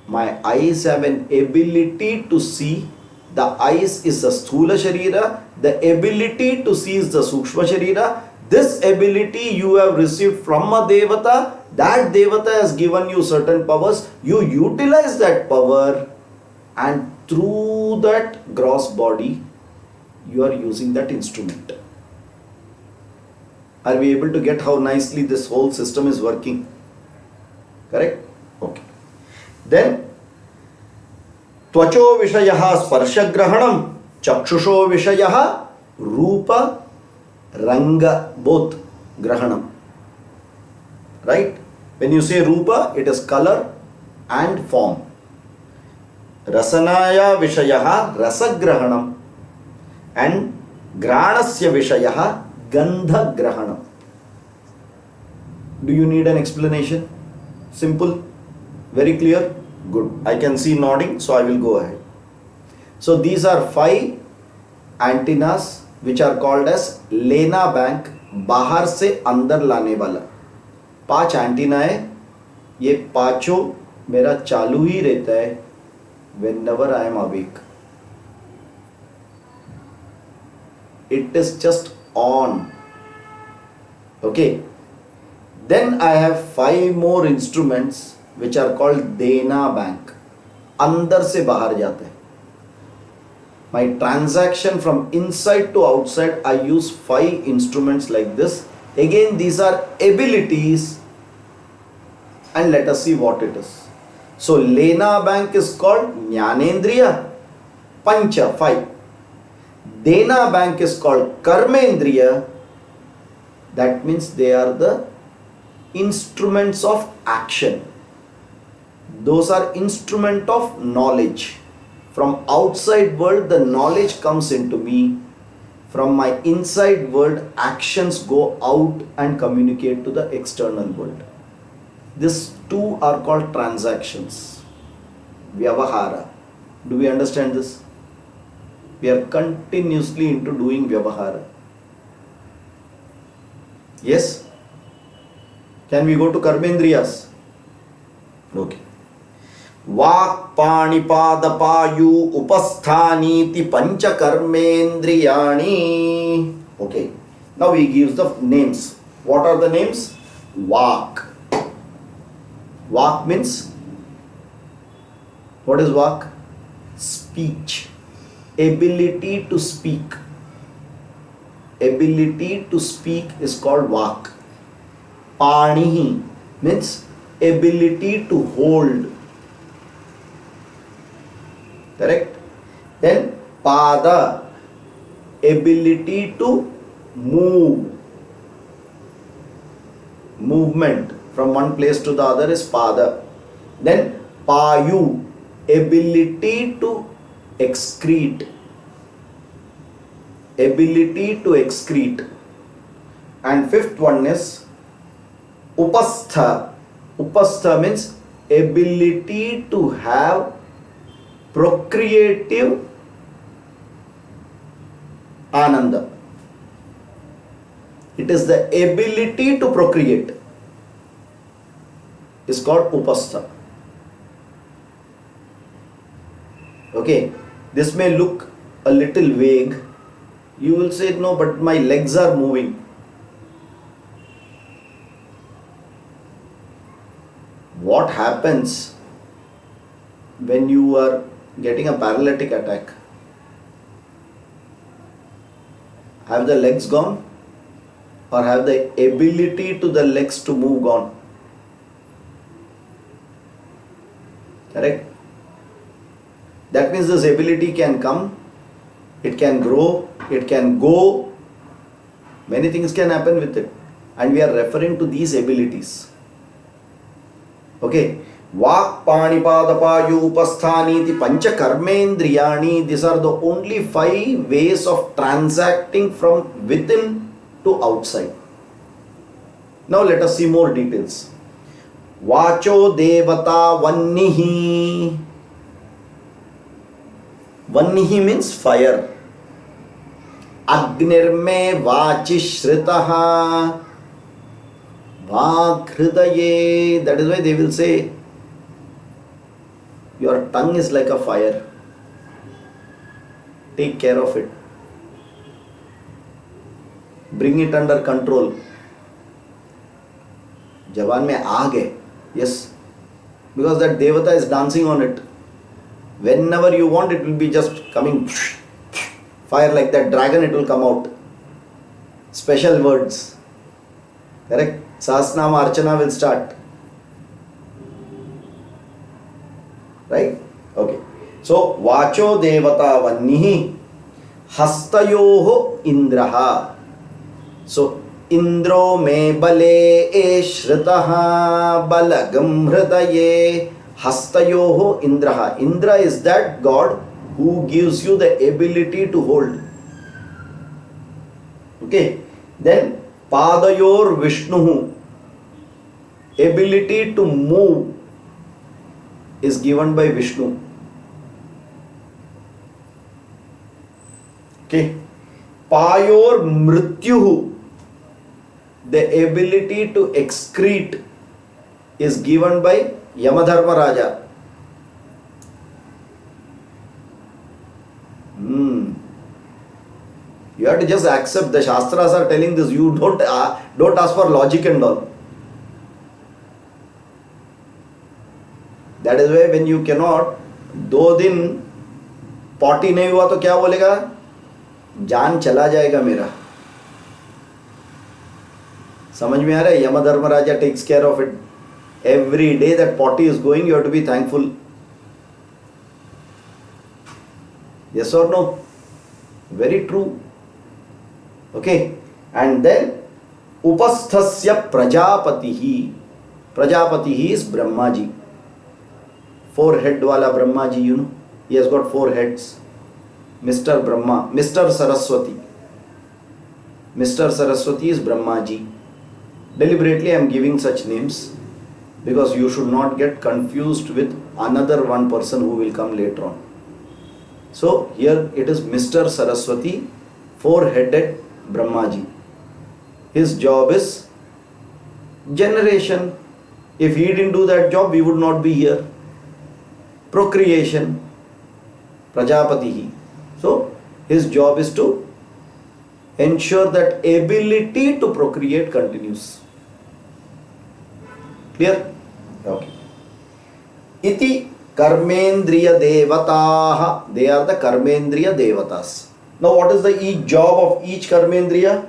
My eyes have an ability to see. The eyes is the Sthula Sharira. The ability to see is the Sukshma Sharira. This ability you have received from a Devata. That Devata has given you certain powers. You utilize that power, and through that gross body you are using that instrument. Are we able to get how nicely this whole system is working? Correct? Okay. Then त्वचो विषयः स्पर्शग्रहणं, चक्षुषो विषयः रूप रंग both grahanam. Right? When you say rupa, it is color and form. Rasanaya vishayah rasagrahanam, and granasya vishayah gandha grahanam. Do you need an explanation? Simple? Very clear? Good. I can see nodding, so I will go ahead. So these are 5 antennas which are called as लेना bank, बाहर से अंदर लाने वाला. 5 antenna है. ये पांचों मेरा चालू ही रहता है whenever I am awake. It is just on. Okay. Then I have 5 more instruments which are called देना बैंक. अंदर से बाहर जाते हैं. My transaction from inside to outside, I use 5 instruments like this. Again, these are abilities, and let us see what it is. So Lena Bank is called Jnanendriya, Pancha 5. Dena Bank is called Karmendriya. That means they are the instruments of action. Those are instrument of knowledge. From outside world, the knowledge comes into me. From my inside world, actions go out and communicate to the external world. These 2 are called transactions. Vyavahara. Do we understand this? We are continuously into doing Vyavahara. Yes? Can we go to Karmendriyas? Okay. वाक् पाणिपाद पायु उपस्थानीति पंच कर्मेंद्रियाणि. Okay. Now he gives the names. What are the names? Vak. Vak means, what is vak? Speech. Ability to speak. Ability to speak is called vak. Panihi means ability to hold. Correct? Then pada, ability to move. Movement from one place to the other is pada. Then payu, ability to excrete. Ability to excrete. And 5th one is upastha. Upastha means ability to have procreative ananda. It is the ability to procreate. Is called upastha. Okay, this may look a little vague. You will say, no, but my legs are moving. What happens when you are getting a paralytic attack? Have the legs gone? or have the ability to the legs to move on. Correct? That means this ability can come, it can grow, it can go, many things can happen with it. And we are referring to these abilities. Okay. Vak Panipada Upasthaniti Pancha Karmendriyani. These are the only 5 ways of transacting from within to outside. Now let us see more details. Vacho Devata Vannihi. Vannihi means fire. Agnirme Vachishritaha. Vaghridaye. That is why they will say, your tongue is like a fire. Take care of it. Bring it under control. Jawan mein aag hai. Yes. Because that Devata is dancing on it. Whenever you want, it will be just coming. Fire like that dragon, it will come out. Special words. Correct? Sahasnama Archana will start. Right? Okay. So, Vacho Devata Vannihi Hastayoho Indraha. So, Indro me bale shritaha balagam hridaye Hastayoho Indraha. Indra is that God who gives you the ability to hold. Okay. Then, Padayor Vishnuhu. Ability to move is given by Vishnu. Okay. Payor Mrityuhu. The ability to excrete is given by Yamadharma Raja. You have to just accept. The Shastras are telling this. You don't ask for logic and all. That is why when you cannot 2 दिन potty नहीं हुआ तो क्या बोलेगा? जान चला जाएगा मेरा. समझ में आ रहा है? यमधर्म राजा takes care of it. Every day that potty is going, you have to be thankful. Yes or no? Very true. Okay. And then Upasthasya Prajapatihi. Prajapatihi is Brahma ji. 4 head wala Brahma ji, you know. He has got 4 heads. Mr. Brahma, Mr. Saraswati. Mr. Saraswati is Brahma ji. Deliberately I am giving such names because you should not get confused with another one person who will come later on. So here it is Mr. Saraswati, 4-headed Brahma ji. His job is generation. If he didn't do that job, we would not be here. Procreation, Prajapatihi. So his job is to ensure that ability to procreate continues. Clear? Okay. Iti Karmendriya Devataha. They are the Karmendriya Devatas. Now what is the each job of each Karmendriya?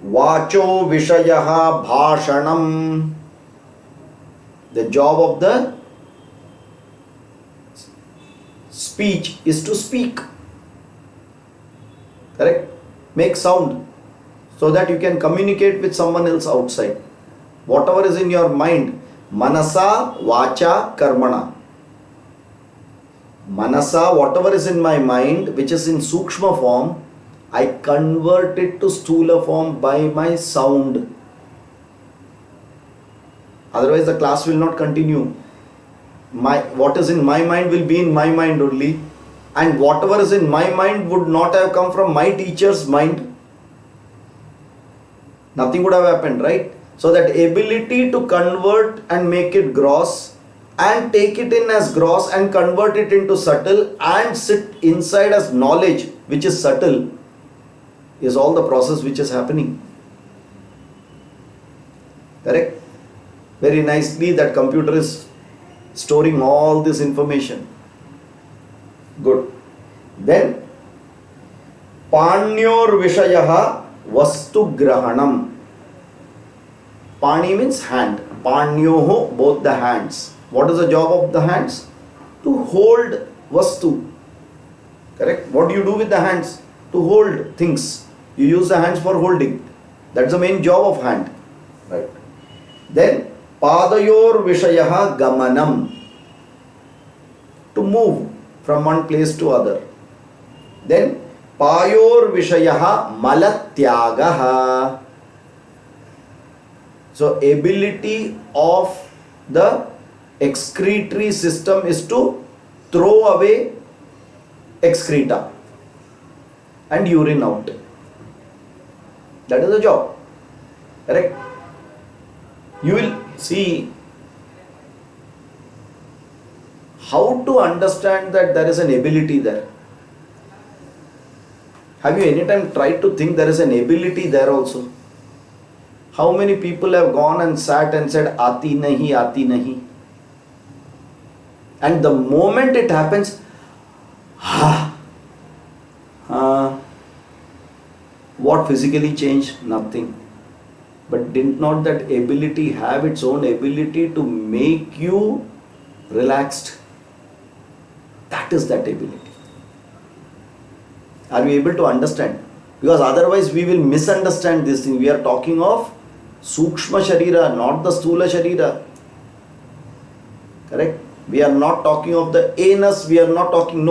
Vacho Vishayaha Bhashanam. The job of the speech is to speak. Correct? Make sound so that you can communicate with someone else outside. Whatever is in your mind, Manasa, Vacha, Karmana. Manasa, whatever is in my mind, which is in Sukshma form, I convert it to Stula form by my sound. Otherwise the class will not continue. What is in my mind will be in my mind only, and whatever is in my mind would not have come from my teacher's mind. Nothing would have happened, right? So that ability to convert and make it gross and take it in as gross and convert it into subtle and sit inside as knowledge which is subtle is all the process which is happening. Correct? Very nicely that computer is storing all this information. Good. Then Panyor Vishayaha Vastu Grahanam. Pani means hand. Panyoho, both the hands. What is the job of the hands? To hold vastu. Correct? What do you do with the hands? To hold things. You use the hands for holding. That's the main job of hand. Right. Then Padayor Vishayaha Gamanam. To move from one place to other. Then Payor Vishayaha Malatyagaha. So ability of the excretory system is to throw away excreta and urine out. That is the job. Correct? You will see how to understand that there is an ability there. Have you any time tried to think there is an ability there also? How many people have gone and sat and said, Aati nahi, aati nahi. And the moment it happens, what physically changed? Nothing. But did not that ability have its own ability to make you relaxed? That is that ability. Are we able to understand? Because otherwise we will misunderstand this thing. We are talking of Sukshma Sharira, not the Sthula Sharira. Correct? We are not talking of the anus, we are talking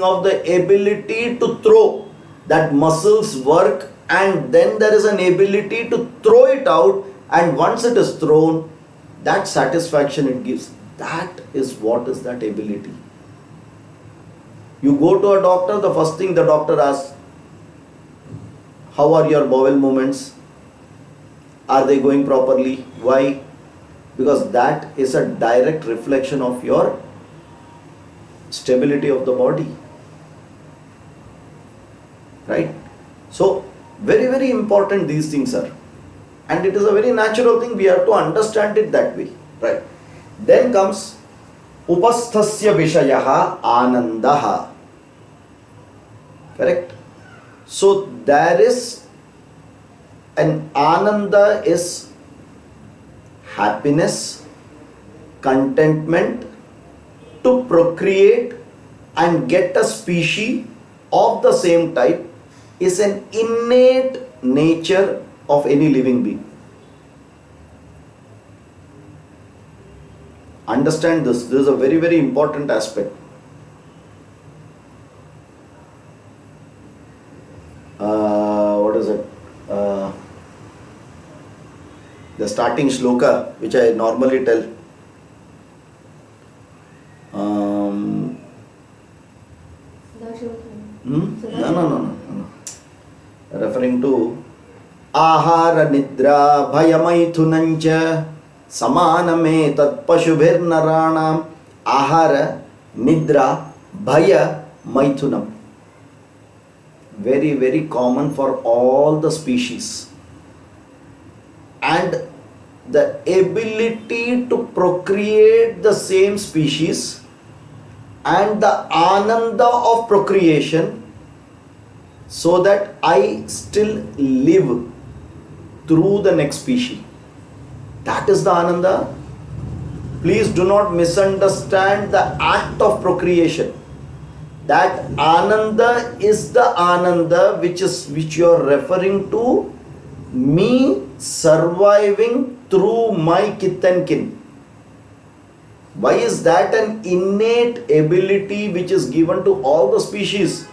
of the ability to throw. That muscles work and then there is an ability to throw it out, and once it is thrown, that satisfaction it gives. That is what is that ability. You go to a doctor, the first thing the doctor asks, how are your bowel movements? Are they going properly? Why? Because that is a direct reflection of your stability of the body. Right? So, very, very important these things are. And it is a very natural thing. We have to understand it that way. Right? Then comes Upasthasya Vishayaha Anandaha. Correct? So, there is an Ananda is happiness, contentment to procreate and get a species of the same type is an innate nature of any living being. Understand this. This is a very, very important aspect. What is it? The starting shloka, which I normally tell. No. Referring to Ahara Nidra Bhayamaithunancha Samaname Tat Pashubhir Naranam. Ahara Nidra Bhaya Maithunam. Very, very common for all the species. And the ability to procreate the same species and the ananda of procreation, so that I still live through the next species. That is the ananda. Please do not misunderstand the act of procreation. That ananda is the ananda which you are referring to, me surviving through my kith and kin. Why is that an innate ability which is given to all the species?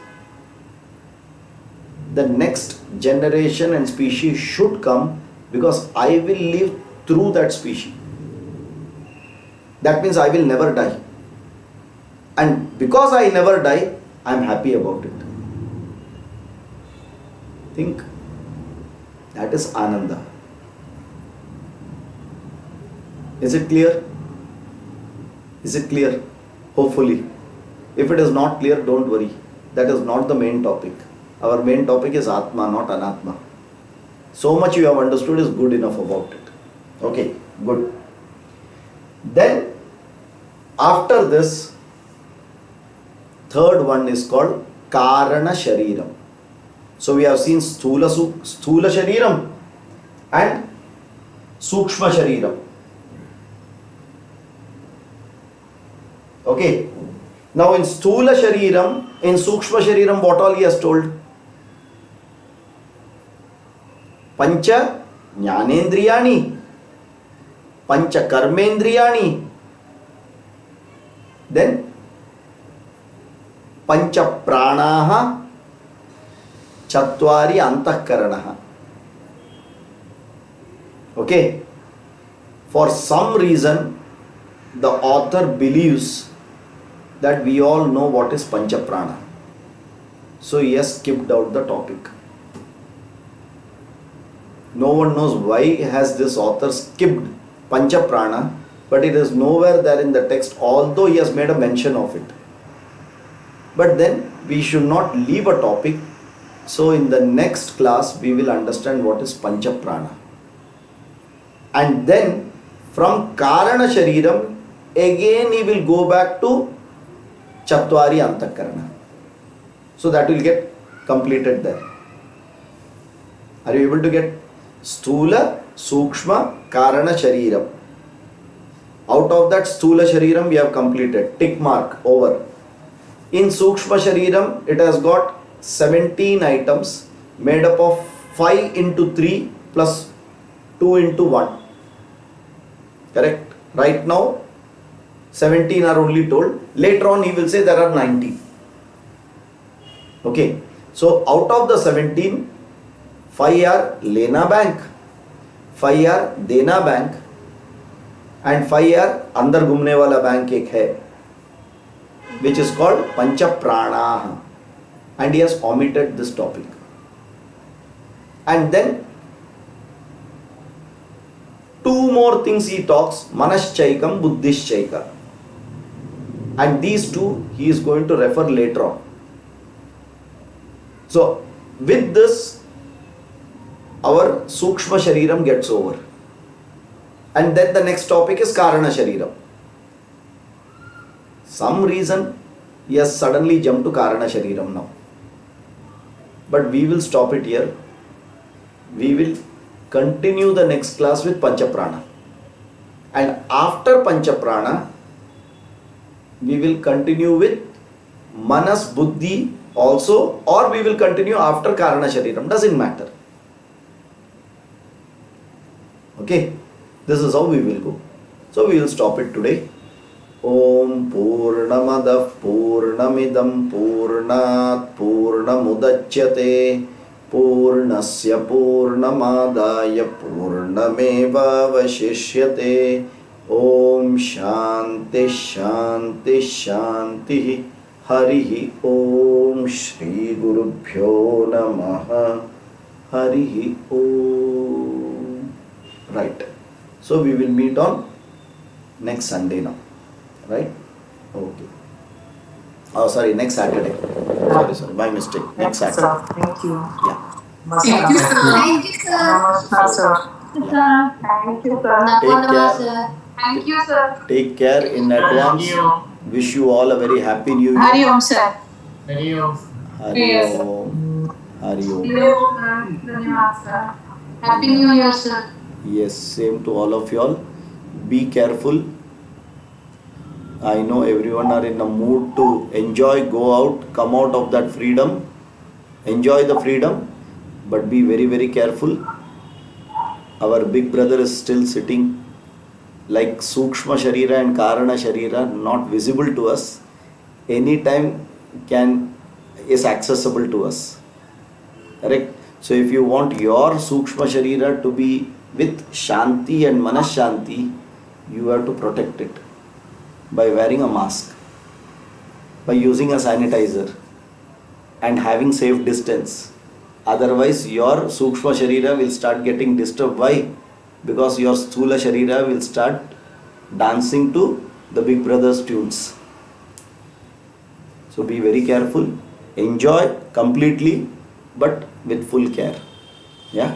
The next generation and species should come because I will live through that species. That means I will never die. And because I never die, I am happy about it. Think. That is Ananda. Is it clear? Is it clear? Hopefully. If it is not clear, don't worry. That is not the main topic. Our main topic is Atma, not Anatma. So much you have understood is good enough about it. Okay, good. Then, after this, third one is called Karana Shariram. So we have seen Sthula Shariram and Sukshma Shariram. Okay. Now in Sthula Shariram, in Sukshma Shariram, what all he has told? Pancha Jnanendriyani, Pancha Karmendriyani, then Pancha Pranaha, Chatvari Antahkaranaha. Okay. For some reason, the author believes that we all know what is Pancha Prana. So he has skipped out the topic. No one knows why has this author skipped Pancha Prana, but it is nowhere there in the text, although he has made a mention of it. But then we should not leave a topic. So in the next class we will understand what is Pancha Prana. And then from Karana Shariram, again he will go back to Chatvari Antahkarana. So that will get completed there. Are you able to get Sthula, Sukshma, Karana Shariram? Out of that Sthula Shariram we have completed. Tick mark, over. In Sukshma Shariram it has got 17 items made up of 5 into 3 plus 2 into 1. Correct? Right now 17 are only told. Later on he will say there are 19. Okay. So out of the 17, 5 are Lena Bank, 5 are Dena Bank, and 5 are Andar Gumne Wala Bank ek hai, which is called Pancha Prana. And he has omitted this topic. And then 2 more things he talks, Manaschaikam, Buddhishchaika. And these 2 he is going to refer later on. So with this, our Sukshma Shariram gets over. And then the next topic is Karana Shariram. Some reason he has suddenly jumped to Karana Shariram now. But we will stop it here. We will continue the next class with Pancha Prana. And after Pancha Prana, we will continue with Manas Buddhi also, or we will continue after Karana Shariram. Doesn't matter. Okay. This is how we will go. So we will stop it today. Om Purnamadav Purnamidam Purnat Purnamudachyate Purnasya Purnamadaya Purnameva Vashishyate. Om Shanti Shanti Shanti. Harihi Om Shri Gurubhyo Namaha. Harihi Om. Right. So we will meet on next Sunday now. Right? Okay. Oh, sorry, next Saturday. Sorry, my mistake. Next Saturday. Thank you. Yeah. Thank you, sir. Thank you, sir. Namaskar, sir. Thank you, sir. Take care. Sir. Thank you, sir. Take care in advance. Wish you all a very happy new year. Hari Om, sir. Hari Om. Hari Om. Dhanyawad, sir. Happy New Year, sir. Yes, same to all of you all. Be careful. I know everyone are in a mood to enjoy, go out, come out of that freedom. Enjoy the freedom, but be very, very careful. Our big brother is still sitting like Sukshma Sharira and Karana Sharira, not visible to us. Anytime is accessible to us. Correct? So if you want your Sukshma Sharira to be with Shanti and Manas Shanti, you have to protect it by wearing a mask, by using a sanitizer and having safe distance. Otherwise your Sukshma Sharira will start getting disturbed. Why? Because your Sthula Sharira will start dancing to the Big Brother's tunes. So be very careful. Enjoy completely, but with full care. Yeah.